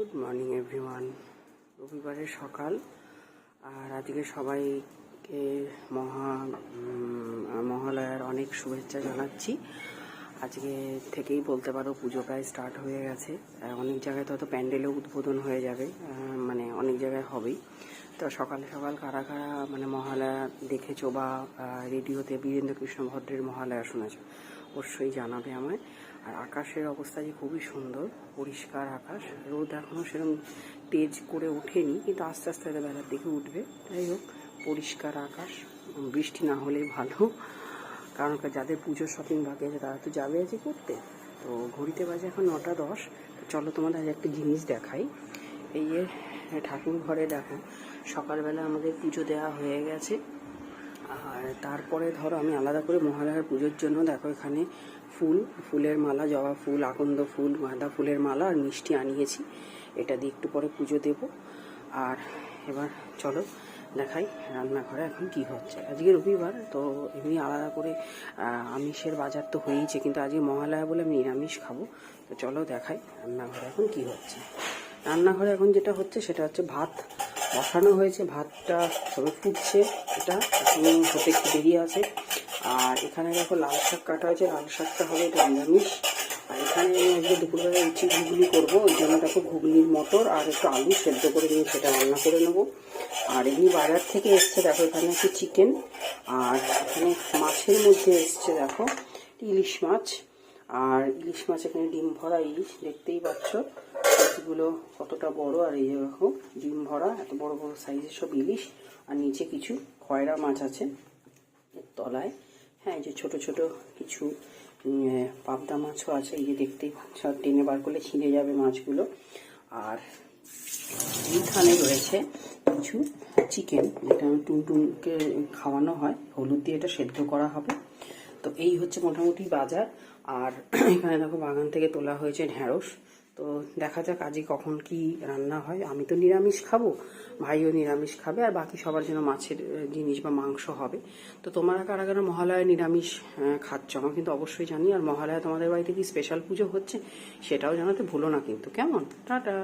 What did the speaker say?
Good morning everyone. রবিবারের সকাল, আর আজকে সবাইকে মহালয়ার অনেক শুভেচ্ছা জানাচ্ছি। আজকে থেকেই বলতে পারো পুজো প্রায় স্টার্ট হয়ে গেছে। অনেক জায়গায় তো হয়তো প্যান্ডেলও উদ্বোধন হয়ে যাবে, মানে অনেক জায়গায় হবেই। তো সকাল সকাল কারা কারা মানে মহালয়া দেখেছো বা রেডিওতে বীরেন্দ্র কৃষ্ণ ভদ্রের মহালয়া শুনেছো অবশ্যই জানাবে আমায়। আর আকাশের অবস্থা যে খুবই সুন্দর, পরিষ্কার আকাশ, রোদ এখনও সেরকম তেজ করে ওঠেনি, কিন্তু আস্তে আস্তে বেলার দিকে উঠবে। যাই হোক, পরিষ্কার আকাশ, বৃষ্টি না হলেই ভালো, কারণ যাদের পুজোর শপিং বাকি আছে তারা তো যাবে আজকে করতে। তো ঘড়িতে বাজে এখন 9:10। তো চলো তোমাদের আজ একটা জিনিস দেখাই। এই যে ঠাকুর ঘরে দেখো, সকালবেলা আমাদের পুজো দেওয়া হয়ে গেছে। আর তারপরে ধরো আমি আলাদা করে মহালয়ার পুজোর জন্য দেখো এখানে ফুলের মালা, জবা ফুল, আকন্দ ফুল, গাঁদা ফুলের মালা আর মিষ্টি আনিয়েছি। এটা দিয়ে একটু পরে পুজো দেব। আর এবার চলো দেখাই রান্নাঘরে এখন কি হচ্ছে। আজকে রবিবার, তো এমনি আলাদা করে আমিষের বাজার তো হয়েইছে, কিন্তু আজকে মহালয়া বলে আমি নিরামিষ খাবো। তো চলো দেখাই রান্নাঘরে এখন কি হচ্ছে। রান্নাঘরে এখন যেটা হচ্ছে সেটা হচ্ছে ভাত বসানো হয়েছে, ভাতটা সবে ফুটছে, এটা এখন হতে একটু দেরি আছে। আর এখানে দেখো লাল শাক কাটা হয়েছে, লাল শাকটা হবে এটা নিরামিষ। আর এখানে আজকে দুপুরবেলা লুচি ঘুগনি করবো, ওই জন্য দেখো ঘুগনির মটর আর একটু আলু সেদ্ধ করে নিয়ে সেটা রান্না করে নেবো। আর এমনি বাজার থেকে এসছে দেখো এখানে একটু চিকেন, আর এখানে মাছের মধ্যে এসছে দেখো ইলিশ মাছ। আর ইলিশ মাছ এখানে ডিম ভরা ইলিশ, দেখতেই পাচ্ছ মাছগুলো কতটা বড়। আর এই দেখো ডিম ভরা এত বড় বড় সাইজের সব ইলিশ। আর নিচে কিছু খয়রা মাছ আছে এর তলায়। হ্যাঁ, এই যে ছোট ছোট কিছু পাবদা মাছও আছে, এই যে দেখতেই পাচ্ছ, টেনে বার করলে ছিঁড়ে যাবে মাছগুলো। আর এইখানে রয়েছে কিছু চিকেন, যেটা টুনটুনকে খাওয়ানো হয়, হলুদ দিয়ে এটা সেদ্ধ করা হবে। তো এই হচ্ছে মোটামুটি বাজার। আর এখানে দেখো বাগান থেকে তোলা হয়েছে ঢ্যাঁড়স। তো দেখা যাক আজকে কখন কি রান্না হয়। আমি তো নিরামিষ খাবো, ভাইও নিরামিষ খাবে, আর বাকি সবার জন্য মাছের জিনিস বা মাংস হবে। তো তোমরা কারা কারা মহালয়া নিরামিষ খাচ্ছ আমার কিন্তু অবশ্যই জানি। আর মহালয়া তোমাদের বাড়িতে কি স্পেশাল পুজো হচ্ছে সেটাও জানাতে ভুলো না কিন্তু। কেমন? টাটা।